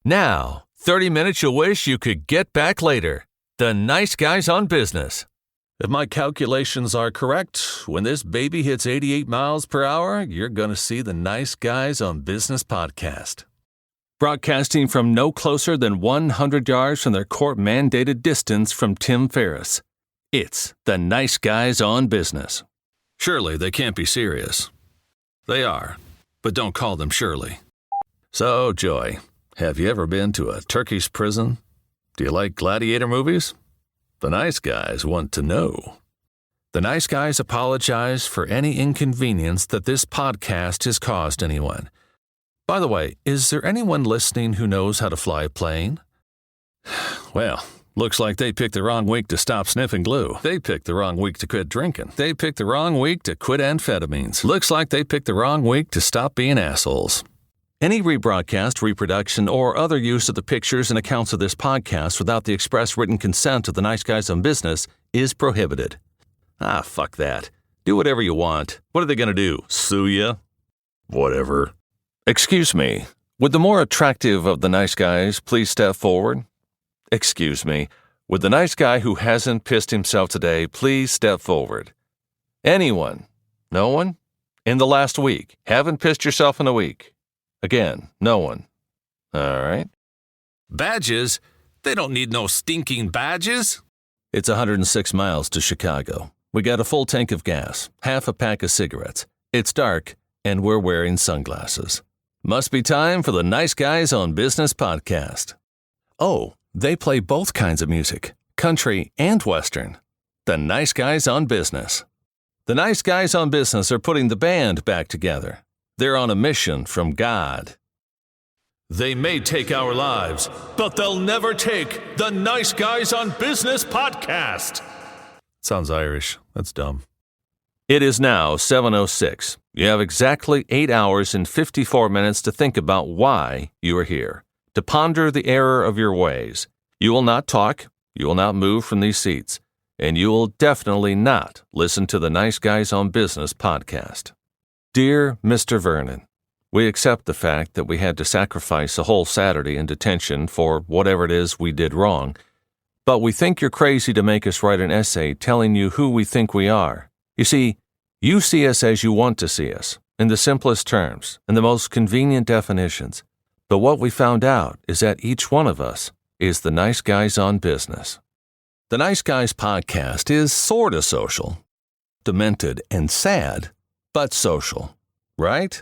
Now, 30 minutes you'll wish you could get back later. The Nice Guys on Business. If my calculations are correct, when this baby hits 88 miles per hour, you're going to see the Nice Guys on Business podcast. Broadcasting from no closer than 100 yards from their court-mandated distance from Tim Ferriss. It's the Nice Guys on Business. Surely they can't be serious. They are, but don't call them Shirley. So, Joy, have you ever been to a Turkish prison? Do you like gladiator movies? The Nice Guys want to know. The Nice Guys apologize for any inconvenience that this podcast has caused anyone. By the way, is there anyone listening who knows how to fly a plane? Well, looks like they picked the wrong week to stop sniffing glue. They picked the wrong week to quit drinking. They picked the wrong week to quit amphetamines. Looks like they picked the wrong week to stop being assholes. Any rebroadcast, reproduction, or other use of the pictures and accounts of this podcast without the express written consent of the Nice Guys on Business is prohibited. Ah, fuck that. Do whatever you want. What are they going to do? Sue ya? Whatever. Excuse me. Would the more attractive of the nice guys please step forward? Excuse me. Would the nice guy who hasn't pissed himself today please step forward? Anyone? No one? In the last week. Haven't pissed yourself in a week. Again, no one. All right. Badges? They don't need no stinking badges. It's 106 miles to Chicago. We got a full tank of gas, half a pack of cigarettes. It's dark, and we're wearing sunglasses. Must be time for the Nice Guys on Business podcast. Oh, they play both kinds of music, country and western. The Nice Guys on Business. The Nice Guys on Business are putting the band back together. They're on a mission from God. They may take our lives, but they'll never take the Nice Guys on Business podcast. Sounds Irish. That's dumb. It is now 7:06. You have exactly 8 hours and 54 minutes to think about why you are here, to ponder the error of your ways. You will not talk, you will not move from these seats, and you will definitely not listen to the Nice Guys on Business podcast. Dear Mr. Vernon, we accept the fact that we had to sacrifice a whole Saturday in detention for whatever it is we did wrong, but we think you're crazy to make us write an essay telling you who we think we are. You see, you see us as you want to see us, in the simplest terms, in the most convenient definitions. But what we found out is that each one of us is the Nice Guys on Business. The Nice Guys podcast is sorta social, demented and sad, but social, right?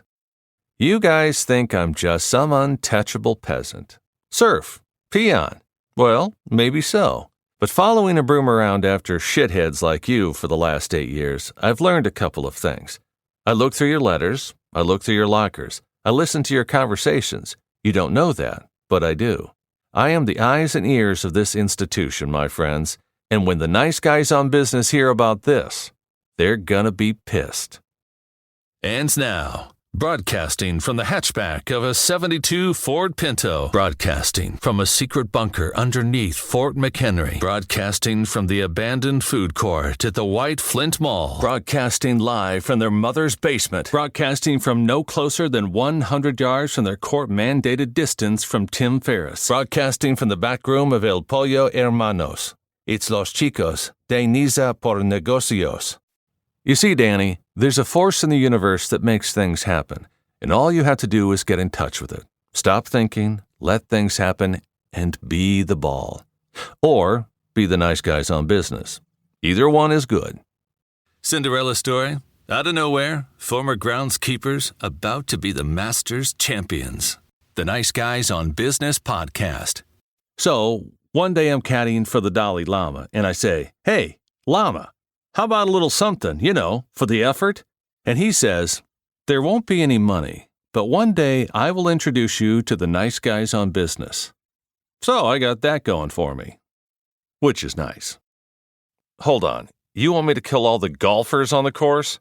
You guys think I'm just some untouchable peasant. Serf, peon. Well, maybe so. But following a broom around after shitheads like you for the last 8 years, I've learned a couple of things. I look through your letters. I look through your lockers. I listen to your conversations. You don't know that, but I do. I am the eyes and ears of this institution, my friends. And when the Nice Guys on Business hear about this, they're gonna be pissed. And now, broadcasting from the hatchback of a 72 Ford Pinto, broadcasting from a secret bunker underneath Fort McHenry, broadcasting from the abandoned food court at the White Flint Mall, broadcasting live from their mother's basement, broadcasting from no closer than 100 yards from their court-mandated distance from Tim Ferriss, broadcasting from the back room of El Pollo Hermanos. It's Los Chicos de Niza por Negocios. You see, Danny, there's a force in the universe that makes things happen, and all you have to do is get in touch with it. Stop thinking, let things happen, and be the ball. Or be the Nice Guys on Business. Either one is good. Cinderella story. Out of nowhere, former groundskeepers about to be the Masters champions. The Nice Guys on Business podcast. So, one day I'm caddying for the Dalai Lama, and I say, "Hey, Lama, how about a little something, for the effort?" And he says, "There won't be any money, but one day I will introduce you to the Nice Guys on Business." So I got that going for me, which is nice. Hold on, you want me to kill all the golfers on the course?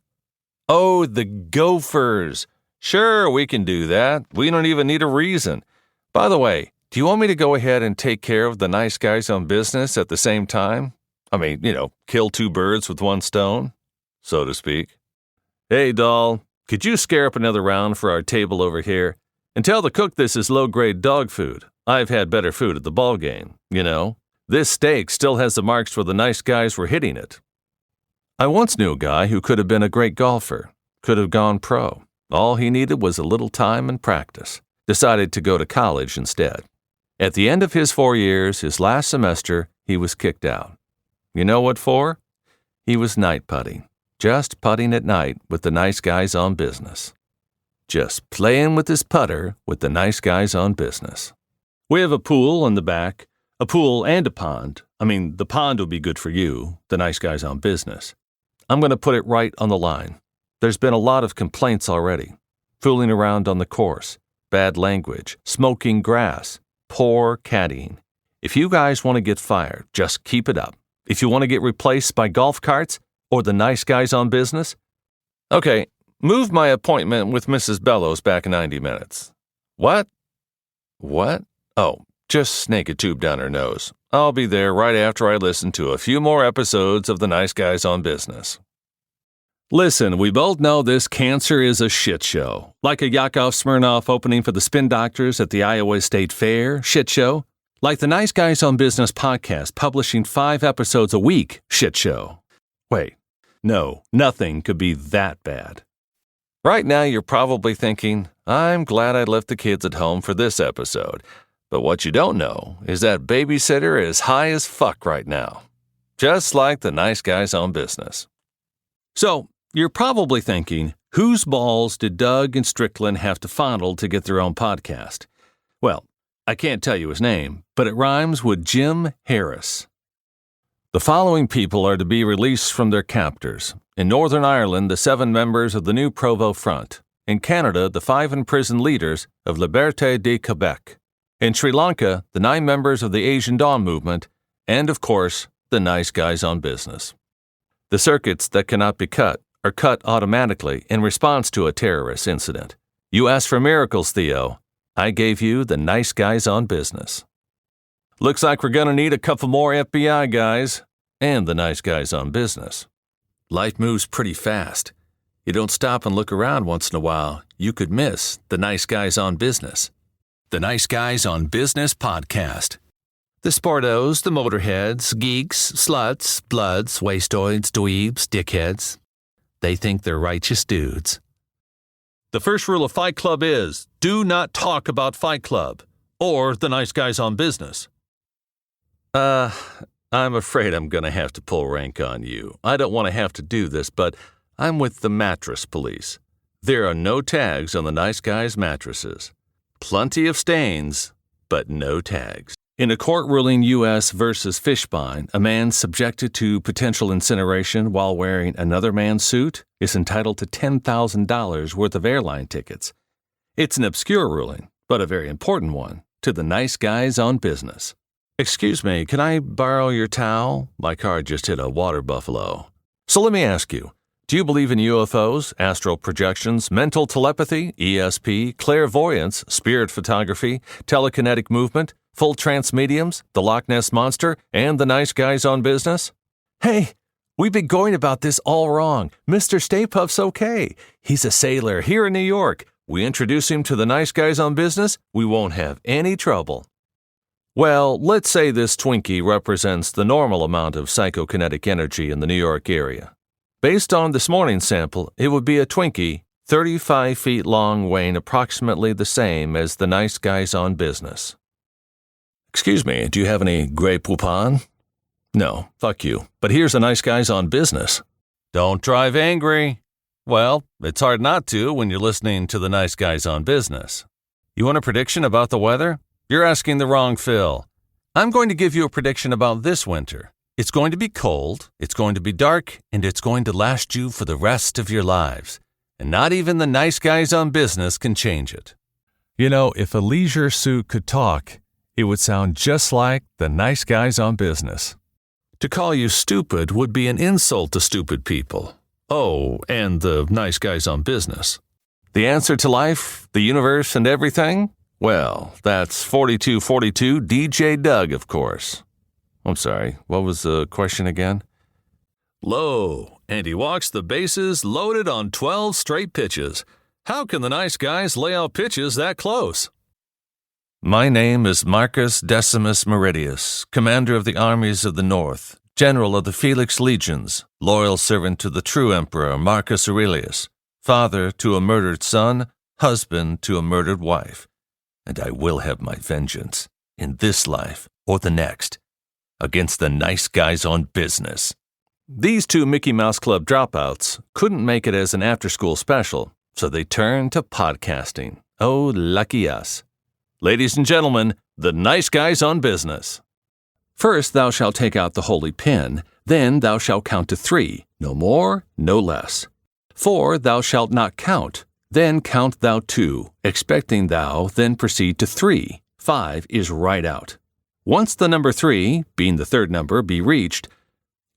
Oh, the gophers. Sure, we can do that. We don't even need a reason. By the way, do you want me to go ahead and take care of the Nice Guys on Business at the same time? I mean, kill two birds with one stone, so to speak. Hey, doll, could you scare up another round for our table over here? And tell the cook this is low-grade dog food. I've had better food at the ball game, you know. This steak still has the marks where the nice guys were hitting it. I once knew a guy who could have been a great golfer, could have gone pro. All he needed was a little time and practice. Decided to go to college instead. At the end of his 4 years, his last semester, he was kicked out. You know what for? He was night putting. Just putting at night with the nice guys on business. Just playing with his putter with the nice guys on business. We have a pool in the back, a pool and a pond. I mean, the pond will be good for you, the nice guys on business. I'm going to put it right on the line. There's been a lot of complaints already. Fooling around on the course, bad language, smoking grass, poor caddying. If you guys want to get fired, just keep it up. If you want to get replaced by golf carts or the nice guys on business, okay, move my appointment with Mrs. Bellows back 90 minutes. What? What? Oh, just snake a tube down her nose. I'll be there right after I listen to a few more episodes of the nice guys on business. Listen, we both know this cancer is a shit show. Like a Yakov Smirnoff opening for the Spin Doctors at the Iowa State Fair, shit show. Like the Nice Guys on Business podcast publishing 5 episodes a week, shit show. Wait, no, nothing could be that bad. Right now you're probably thinking, I'm glad I left the kids at home for this episode. But what you don't know is that babysitter is high as fuck right now. Just like the nice guys on business. So, you're probably thinking, whose balls did Doug and Strickland have to fondle to get their own podcast? Well, I can't tell you his name, but it rhymes with Jim Harris. The following people are to be released from their captors. In Northern Ireland, the 7 members of the New Provo Front. In Canada, the 5 imprisoned leaders of Liberté de Québec. In Sri Lanka, the 9 members of the Asian Dawn movement. And, of course, the nice guys on business. The circuits that cannot be cut are cut automatically in response to a terrorist incident. You asked for miracles, Theo. I gave you the nice guys on business. Looks like we're gonna need a couple more FBI guys and the nice guys on business. Life moves pretty fast. You don't stop and look around once in a while, you could miss the nice guys on business. The Nice Guys on Business podcast. The sportos, the motorheads, geeks, sluts, bloods, wastoids, dweebs, dickheads. They think they're righteous dudes. The first rule of Fight Club is, do not talk about Fight Club or the nice guys on business. I'm afraid I'm going to have to pull rank on you. I don't want to have to do this, but I'm with the mattress police. There are no tags on the nice guys' mattresses. Plenty of stains, but no tags. In a court ruling U.S. versus Fishbein, a man subjected to potential incineration while wearing another man's suit is entitled to $10,000 worth of airline tickets. It's an obscure ruling, but a very important one, to the nice guys on business. Excuse me, can I borrow your towel? My car just hit a water buffalo. So let me ask you, do you believe in UFOs, astral projections, mental telepathy, ESP, clairvoyance, spirit photography, telekinetic movement, full trance mediums, the Loch Ness Monster, and the nice guys on business? Hey, we've been going about this all wrong. Mr. Stay Puft's okay. He's a sailor here in New York. We introduce him to the nice guys on business, we won't have any trouble. Well, let's say this Twinkie represents the normal amount of psychokinetic energy in the New York area. Based on this morning's sample, it would be a Twinkie, 35 feet long, weighing approximately the same as the nice guys on business. Excuse me, do you have any Grey Poupon? No, fuck you. But here's the nice guys on business. Don't drive angry. Well, it's hard not to when you're listening to the nice guys on business. You want a prediction about the weather? You're asking the wrong Phil. I'm going to give you a prediction about this winter. It's going to be cold, it's going to be dark, and it's going to last you for the rest of your lives. And not even the nice guys on business can change it. You know, if a leisure suit could talk, it would sound just like the nice guys on business. To call you stupid would be an insult to stupid people. Oh, and the nice guys on business. The answer to life, the universe, and everything? Well, that's 4242 DJ Doug, of course. I'm sorry, what was the question again? Low, and he walks the bases loaded on 12 straight pitches. How can the nice guys lay out pitches that close? My name is Marcus Decimus Meridius, commander of the armies of the North, general of the Felix legions, loyal servant to the true emperor Marcus Aurelius, father to a murdered son, husband to a murdered wife. And I will have my vengeance, in this life or the next, against the nice guys on business. These two Mickey Mouse Club dropouts couldn't make it as an after-school special, so they turned to podcasting. Oh, lucky us. Ladies and gentlemen, the nice guys on business. First thou shalt take out the holy pin, then thou shalt count to 3, no more, no less. 4 thou shalt not count, then count thou 2, expecting thou then proceed to 3. 5 is right out. Once the number 3, being the third number, be reached,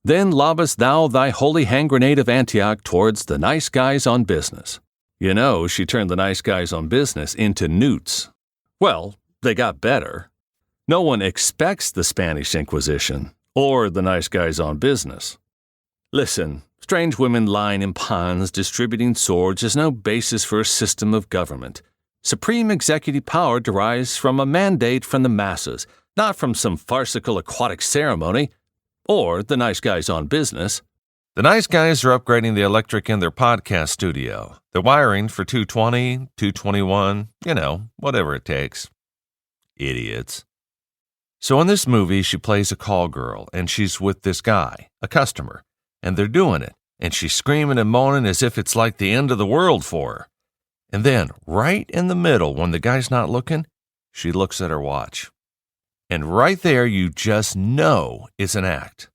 then lobest thou thy holy hand grenade of Antioch towards the nice guys on business. You know, she turned the nice guys on business into newts. Well, they got better. No one expects the Spanish Inquisition or the nice guys on business. Listen, strange women lying in ponds distributing swords is no basis for a system of government. Supreme executive power derives from a mandate from the masses, not from some farcical aquatic ceremony or the nice guys on business. The nice guys are upgrading the electric in their podcast studio. They're wiring for 220, 221, whatever it takes. Idiots. So in this movie, she plays a call girl, and she's with this guy, a customer, and they're doing it, and she's screaming and moaning as if it's like the end of the world for her. And then, right in the middle, when the guy's not looking, she looks at her watch. And right there, you just know it's an act.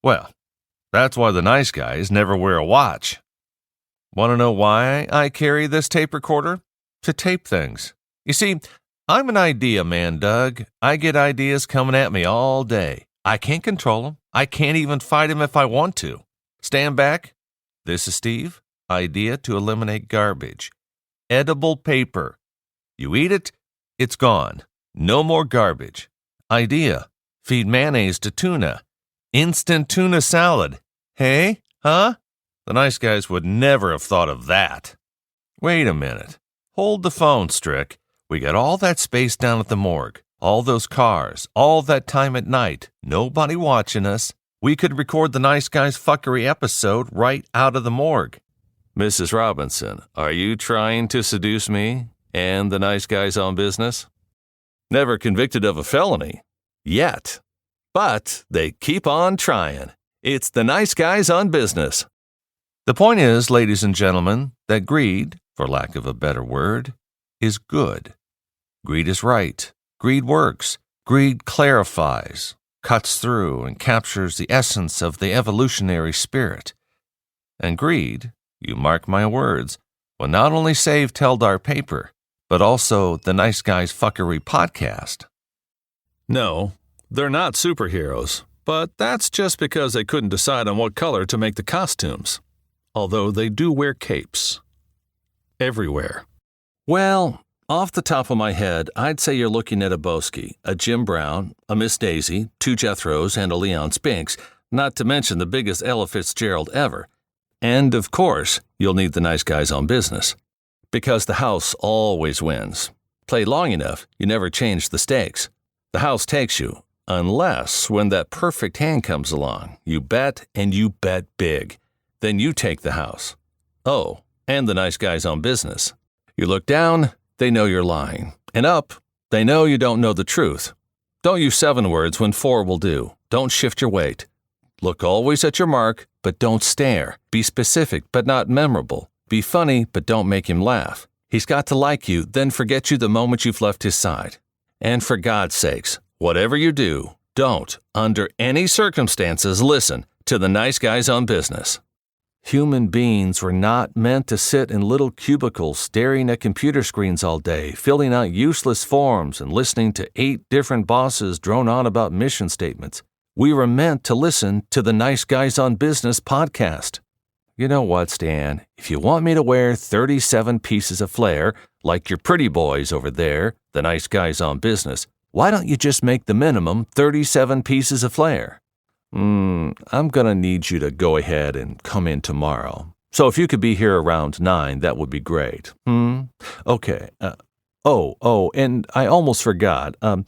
Well, that's why the nice guys never wear a watch. Want to know why I carry this tape recorder? To tape things. You see, I'm an idea man, Doug. I get ideas coming at me all day. I can't control them. I can't even fight them if I want to. Stand back. This is Steve. Idea to eliminate garbage. Edible paper. You eat it, it's gone. No more garbage. Idea. Feed mayonnaise to tuna. Instant tuna salad. Hey? Huh? The nice guys would never have thought of that. Wait a minute. Hold the phone, Strick. We got all that space down at the morgue. All those cars. All that time at night. Nobody watching us. We could record the nice guys fuckery episode right out of the morgue. Mrs. Robinson, are you trying to seduce me and the nice guys on business? Never convicted of a felony. Yet. But they keep on trying. It's the nice guys on business. The point is, ladies and gentlemen, that greed, for lack of a better word, is good. Greed is right. Greed works. Greed clarifies, cuts through, and captures the essence of the evolutionary spirit. And greed, you mark my words, will not only save Teldar Paper, but also the Nice Guys Fuckery podcast. No, they're not superheroes, but that's just because they couldn't decide on what color to make the costumes. Although they do wear capes. Everywhere. Well, off the top of my head, I'd say you're looking at a Boski, a Jim Brown, a Miss Daisy, 2 Jethros, and a Leon Spinks, not to mention the biggest Ella Fitzgerald ever. And, of course, you'll need the nice guys on business. Because the house always wins. Play long enough, you never change the stakes. The house takes you, unless when that perfect hand comes along, you bet and you bet big. Then you take the house. Oh, and the nice guys on business. You look down, they know you're lying. And up, they know you don't know the truth. Don't use 7 words when 4 will do. Don't shift your weight. Look always at your mark, but don't stare. Be specific, but not memorable. Be funny, but don't make him laugh. He's got to like you, then forget you the moment you've left his side. And for God's sakes, whatever you do, don't, under any circumstances, listen to the nice guys on business. Human beings were not meant to sit in little cubicles staring at computer screens all day, filling out useless forms and listening to 8 different bosses drone on about mission statements. We were meant to listen to the Nice Guys on Business podcast. You know what, Stan? If you want me to wear 37 pieces of flair, like your pretty boys over there, the Nice Guys on Business, why don't you just make the minimum 37 pieces of flair? I'm gonna need you to go ahead and come in tomorrow. So if you could be here around 9, that would be great. Okay. And I almost forgot. I'm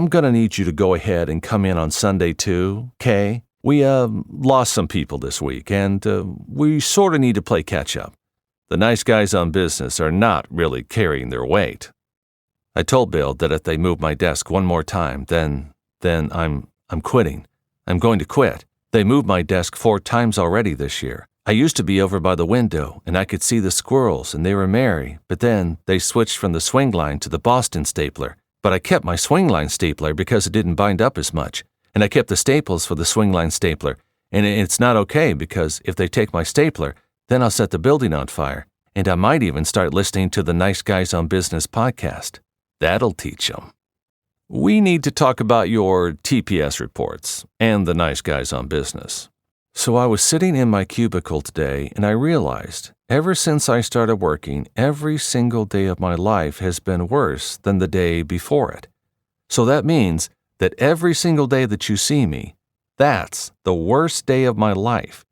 going to need you to go ahead and come in on Sunday too, okay? We lost some people this week, and we sort of need to play catch-up. The nice guys on business are not really carrying their weight. I told Bill that if they move my desk one more time, then I'm quitting. I'm going to quit. They moved my desk 4 times already this year. I used to be over by the window, and I could see the squirrels, and they were merry, but then they switched from the swing line to the Boston stapler. But I kept my swing line stapler because it didn't bind up as much, and I kept the staples for the swing line stapler, and it's not okay because if they take my stapler, then I'll set the building on fire, and I might even start listening to the Nice Guys on Business podcast. That'll teach them. We need to talk about your TPS reports and the Nice Guys on Business. So I was sitting in my cubicle today, and I realized, ever since I started working, every single day of my life has been worse than the day before it. So that means that every single day that you see me, that's the worst day of my life.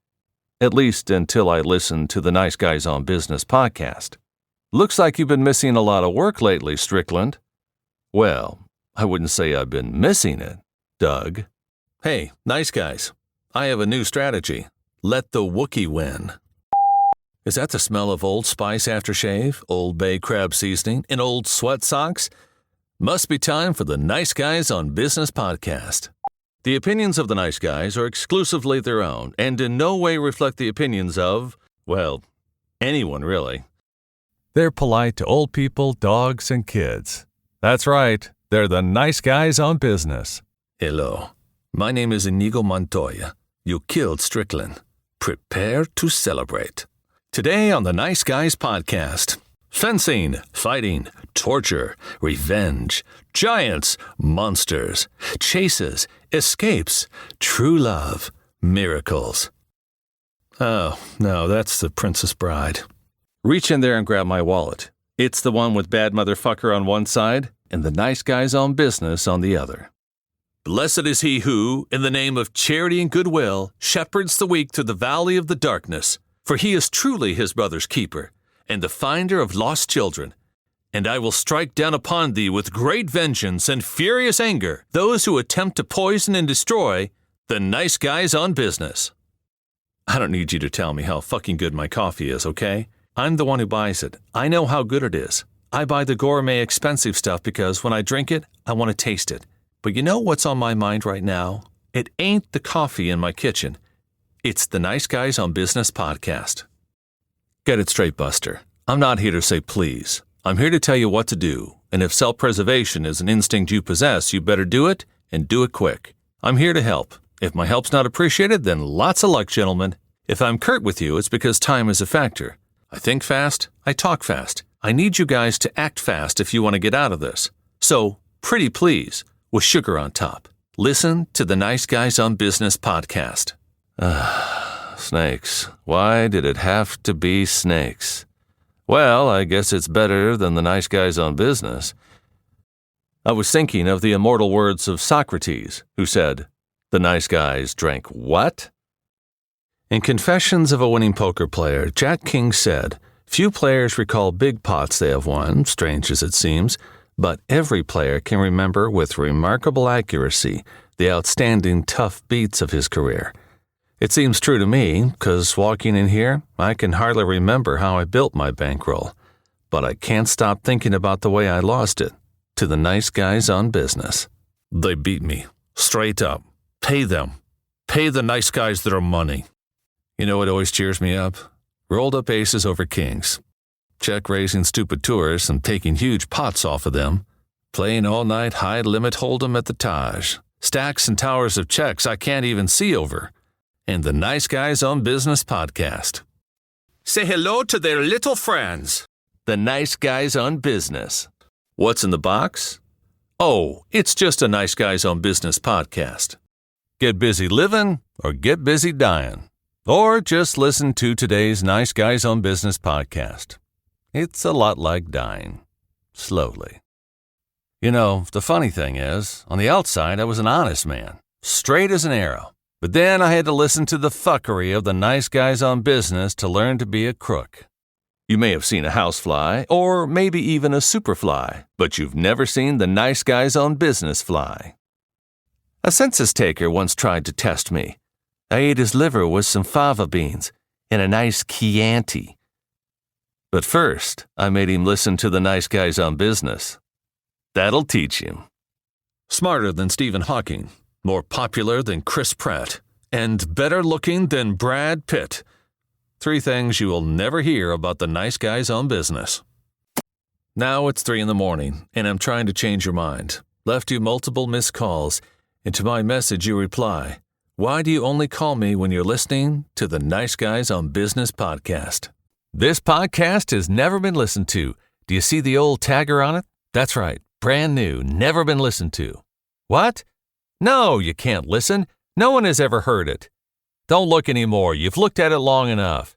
At least until I listen to the Nice Guys on Business podcast. Looks like you've been missing a lot of work lately, Strickland. Well, I wouldn't say I've been missing it, Doug. Hey, nice guys. I have a new strategy. Let the Wookiee win. Is that the smell of Old Spice aftershave, Old Bay crab seasoning, and old sweat socks? Must be time for the Nice Guys on Business podcast. The opinions of the Nice Guys are exclusively their own and in no way reflect the opinions of, well, anyone really. They're polite to old people, dogs, and kids. That's right. They're the Nice Guys on Business. Hello. My name is Inigo Montoya. You killed Strickland. Prepare to celebrate. Today on the Nice Guys podcast, fencing, fighting, torture, revenge, giants, monsters, chases, escapes, true love, miracles. Oh, no, that's The Princess Bride. Reach in there and grab my wallet. It's the one with bad motherfucker on one side and the Nice Guys on Business on the other. Blessed is he who, in the name of charity and goodwill, shepherds the weak through the valley of the darkness. For he is truly his brother's keeper, and the finder of lost children. And I will strike down upon thee with great vengeance and furious anger those who attempt to poison and destroy the Nice Guys on Business. I don't need you to tell me how fucking good my coffee is, okay? I'm the one who buys it. I know how good it is. I buy the gourmet expensive stuff because when I drink it, I want to taste it. But you know what's on my mind right now? It ain't the coffee in my kitchen. It's the Nice Guys on Business podcast. Get it straight, Buster. I'm not here to say please. I'm here to tell you what to do. And if self-preservation is an instinct you possess, you better do it and do it quick. I'm here to help. If my help's not appreciated, then lots of luck, gentlemen. If I'm curt with you, it's because time is a factor. I think fast. I talk fast. I need you guys to act fast if you want to get out of this. So, pretty please. With sugar on top. Listen to the Nice Guys on Business podcast. Snakes. Why did it have to be snakes? Well, I guess it's better than the Nice Guys on Business. I was thinking of the immortal words of Socrates, who said, "The nice guys drank what?" In Confessions of a Winning Poker Player, Jack King said, "Few players recall big pots they have won, strange as it seems, but every player can remember with remarkable accuracy the outstanding tough beats of his career." It seems true to me, because walking in here, I can hardly remember how I built my bankroll, but I can't stop thinking about the way I lost it to the Nice Guys on Business. They beat me, straight up. Pay them. Pay the nice guys their money. You know what always cheers me up? Rolled up aces over kings. Check raising stupid tourists and taking huge pots off of them. Playing all-night high-limit hold'em at the Taj. Stacks and towers of checks I can't even see over. And the Nice Guys on Business podcast. Say hello to their little friends. The Nice Guys on Business. What's in the box? Oh, it's just a Nice Guys on Business podcast. Get busy living or get busy dying. Or just listen to today's Nice Guys on Business podcast. It's a lot like dying. Slowly. You know, the funny thing is, on the outside I was an honest man. Straight as an arrow. But then I had to listen to the fuckery of the Nice Guys on Business to learn to be a crook. You may have seen a housefly, or maybe even a superfly, but you've never seen the nice guys on business fly. A census taker once tried to test me. I ate his liver with some fava beans and a nice Chianti. But first, I made him listen to the nice guys on business. That'll teach him. Smarter than Stephen Hawking, more popular than Chris Pratt, and better looking than Brad Pitt. 3 things you will never hear about the nice guys on business. Now it's 3 a.m, and I'm trying to change your mind. Left you multiple missed calls, and to my message you reply, "Why do you only call me when you're listening to the Nice Guys on Business podcast?" This podcast has never been listened to. Do you see the old tagger on it? That's right, brand new, never been listened to. What? No, you can't listen. No one has ever heard it. Don't look anymore. You've looked at it long enough.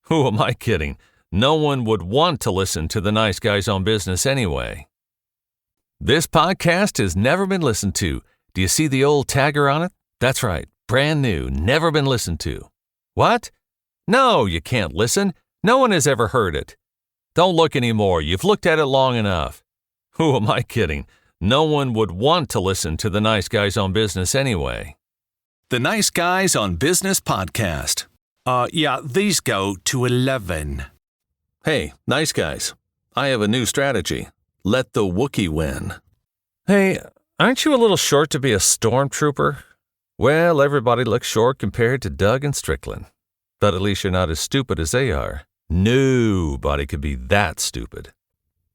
Who am I kidding? No one would want to listen to the Nice Guys on Business anyway. This podcast has never been listened to. Do you see the old tagger on it? That's right, brand new, never been listened to. What? No, you can't listen. No one has ever heard it. Don't look anymore. You've looked at it long enough. Who am I kidding? No one would want to listen to the Nice Guys on Business anyway. The Nice Guys on Business podcast. These go to 11. Hey, nice guys. I have a new strategy. Let the Wookiee win. Hey, aren't you a little short to be a stormtrooper? Well, everybody looks short compared to Doug and Strickland. But at least you're not as stupid as they are. Nobody could be that stupid.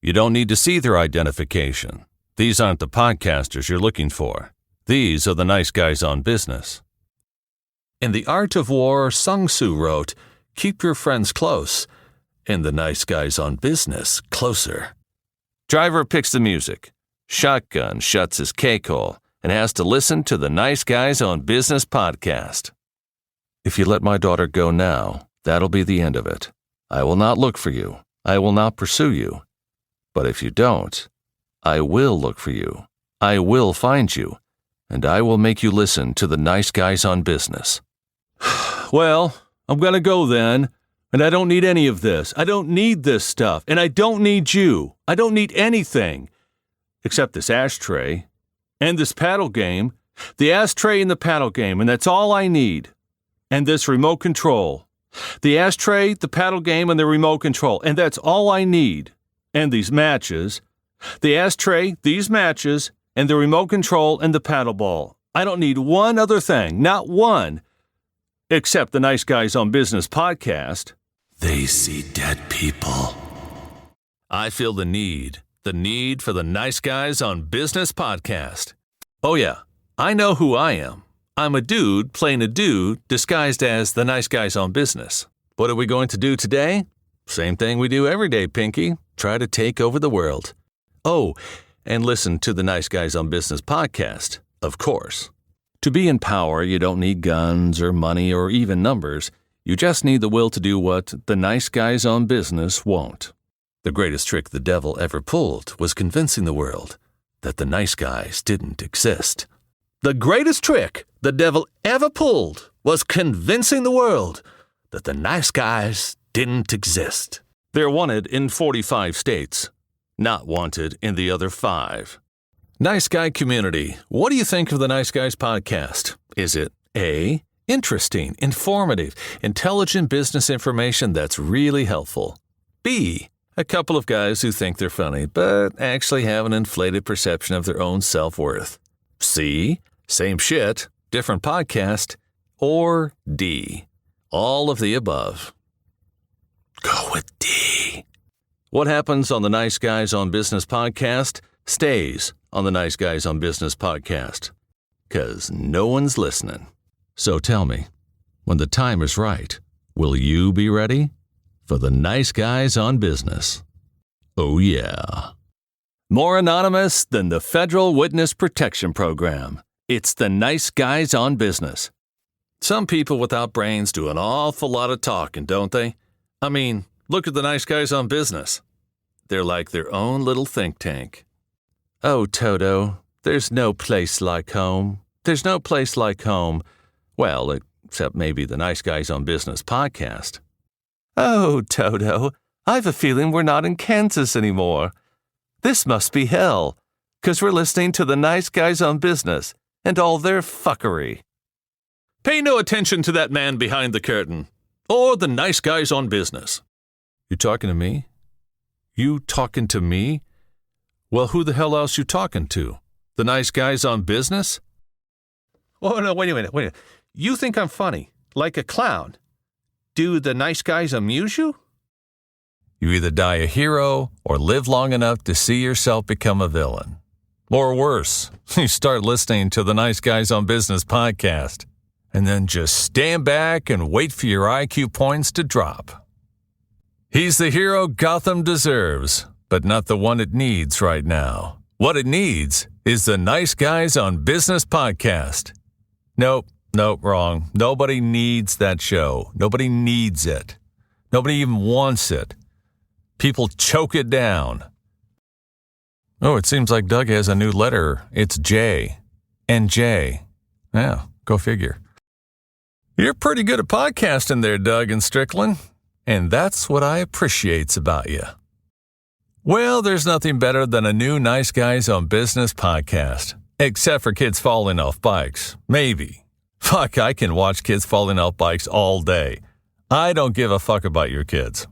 You don't need to see their identification. These aren't the podcasters you're looking for. These are the nice guys on business. In The Art of War, Sun Tzu wrote, "Keep your friends close, and the nice guys on business closer." Driver picks the music. Shotgun shuts his cake-hole and has to listen to the Nice Guys on Business podcast. If you let my daughter go now, that'll be the end of it. I will not look for you. I will not pursue you. But if you don't, I will look for you. I will find you. And I will make you listen to the Nice Guys on Business. Well, I'm going to go then. And I don't need any of this. I don't need this stuff. And I don't need you. I don't need anything. Except this ashtray. And this paddle game. The ashtray and the paddle game. And that's all I need. And this remote control. The ashtray, the paddle game, and the remote control. And that's all I need. And these matches. The ashtray, these matches, and the remote control and the paddle ball. I don't need one other thing. Not one. Except the Nice Guys on Business podcast. They see dead people. I feel the need for the Nice Guys on Business podcast. Oh yeah, I know who I am. I'm a dude playing a dude disguised as the Nice Guys on Business. What are we going to do today? Same thing we do every day, Pinky. Try to take over the world. Oh, and listen to the Nice Guys on Business podcast, of course. To be in power, you don't need guns or money or even numbers. You just need the will to do what the nice guys on business won't. The greatest trick the devil ever pulled was convincing the world that the nice guys didn't exist. The greatest trick the devil ever pulled was convincing the world that the nice guys didn't exist. They're wanted in 45 states, not wanted in the other 5. Nice Guy community, what do you think of the Nice Guys podcast? Is it A, interesting, informative, intelligent business information that's really helpful? B, a couple of guys who think they're funny but actually have an inflated perception of their own self-worth? C, same shit, different podcast? Or D, all of the above? Go with D. What happens on the Nice Guys on Business podcast stays on the Nice Guys on Business podcast. 'Cause no one's listening. So tell me, when the time is right, will you be ready for the Nice Guys on Business? Oh yeah. More anonymous than the Federal Witness Protection Program. It's the Nice Guys on Business. Some people without brains do an awful lot of talking, don't they? I mean, look at the Nice Guys on Business. They're like their own little think tank. Oh, Toto, there's no place like home. There's no place like home. Well, except maybe the Nice Guys on Business podcast. Oh, Toto, I've a feeling we're not in Kansas anymore. This must be hell, 'cause we're listening to the nice guys on business and all their fuckery. Pay no attention to that man behind the curtain, or the nice guys on business. You talking to me? You talking to me? Well, who the hell else you talking to? The nice guys on business? Oh, no, wait a minute. You think I'm funny, like a clown. Do the nice guys amuse you? You either die a hero or live long enough to see yourself become a villain. Or worse, you start listening to the Nice Guys on Business podcast, and then just stand back and wait for your IQ points to drop. He's the hero Gotham deserves, but not the one it needs right now. What it needs is the Nice Guys on Business podcast. Nope, wrong. Nobody needs that show. Nobody needs it. Nobody even wants it. People choke it down. Oh, it seems like Doug has a new letter. It's J. NJ. Yeah, go figure. You're pretty good at podcasting there, Doug and Strickland. And that's what I appreciates about you. Well, there's nothing better than a new Nice Guys on Business podcast. Except for kids falling off bikes. Maybe. Fuck, I can watch kids falling off bikes all day. I don't give a fuck about your kids.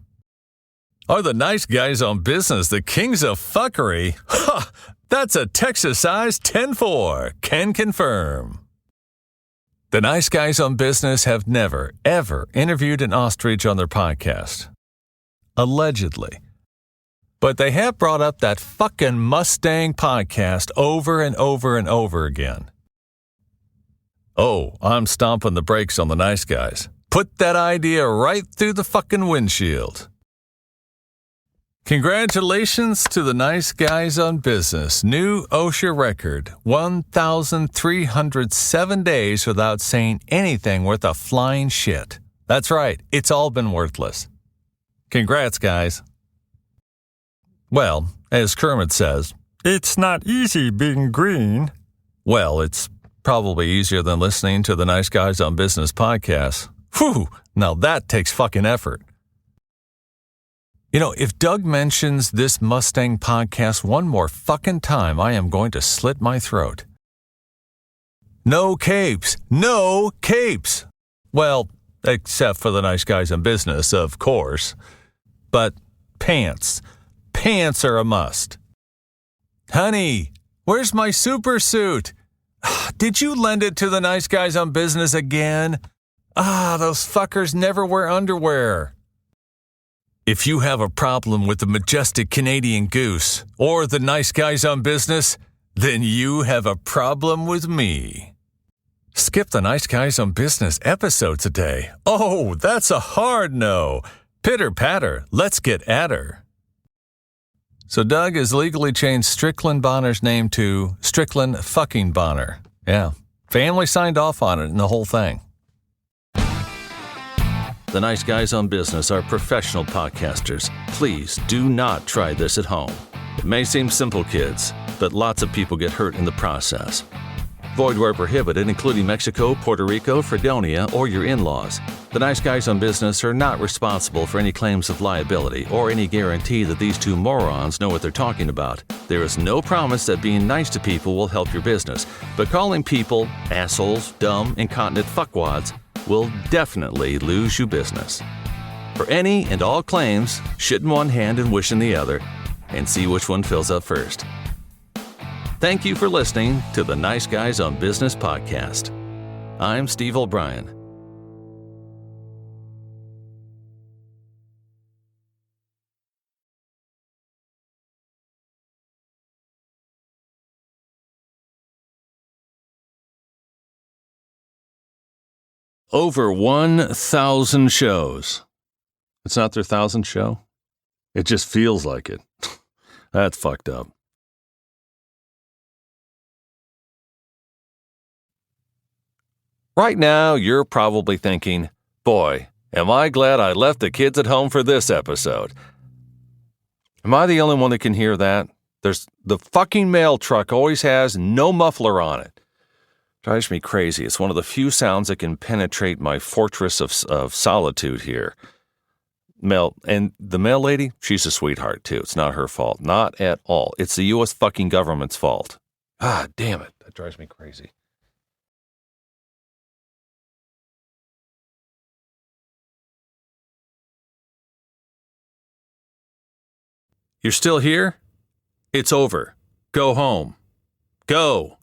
Are the Nice Guys on Business the kings of fuckery? Ha! That's a Texas size 10-4. Can confirm. The Nice Guys on Business have never, ever interviewed an ostrich on their podcast. Allegedly. But they have brought up that fucking Mustang podcast over and over and over again. Oh, I'm stomping the brakes on the Nice Guys. Put that idea right through the fucking windshield. Congratulations to the Nice Guys on Business. New OSHA record, 1,307 days without saying anything worth a flying shit. That's right, it's all been worthless. Congrats, guys. Well, as Kermit says, it's not easy being green. Well, it's probably easier than listening to the Nice Guys on Business podcast. Whew, now that takes fucking effort. You know, if Doug mentions this Mustang podcast one more fucking time, I am going to slit my throat. No capes. No capes. Well, except for the Nice Guys in Business, of course. But pants. Pants are a must. Honey, where's my super suit? Did you lend it to the Nice Guys on Business again? Those fuckers never wear underwear. If you have a problem with the majestic Canadian goose or the Nice Guys on Business, then you have a problem with me. Skip the Nice Guys on Business episode today. Oh, that's a hard no. Pitter patter, let's get at her. So Doug has legally changed Strickland Bonner's name to Strickland fucking Bonner. Yeah, family signed off on it and the whole thing. The Nice Guys on Business are professional podcasters. Please do not try this at home. It may seem simple, kids, but lots of people get hurt in the process. Void where prohibited, including Mexico, Puerto Rico, Fredonia, or your in-laws. The Nice Guys on Business are not responsible for any claims of liability or any guarantee that these two morons know what they're talking about. There is no promise that being nice to people will help your business, but calling people assholes, dumb, incontinent fuckwads will definitely lose you business. For any and all claims, shit in one hand and wish in the other, and see which one fills up first. Thank you for listening to the Nice Guys on Business podcast. I'm Steve O'Brien. Over 1,000 shows. It's not their 1,000th show? It just feels like it. That's fucked up. Right now, you're probably thinking, boy, am I glad I left the kids at home for this episode. Am I the only one that can hear that? There's the fucking mail truck always has no muffler on it. Drives me crazy. It's one of the few sounds that can penetrate my fortress of solitude here. And the mail lady, she's a sweetheart too. It's not her fault. Not at all. It's the U.S. fucking government's fault. Ah, damn it. That drives me crazy. You're still here? It's over. Go home. Go.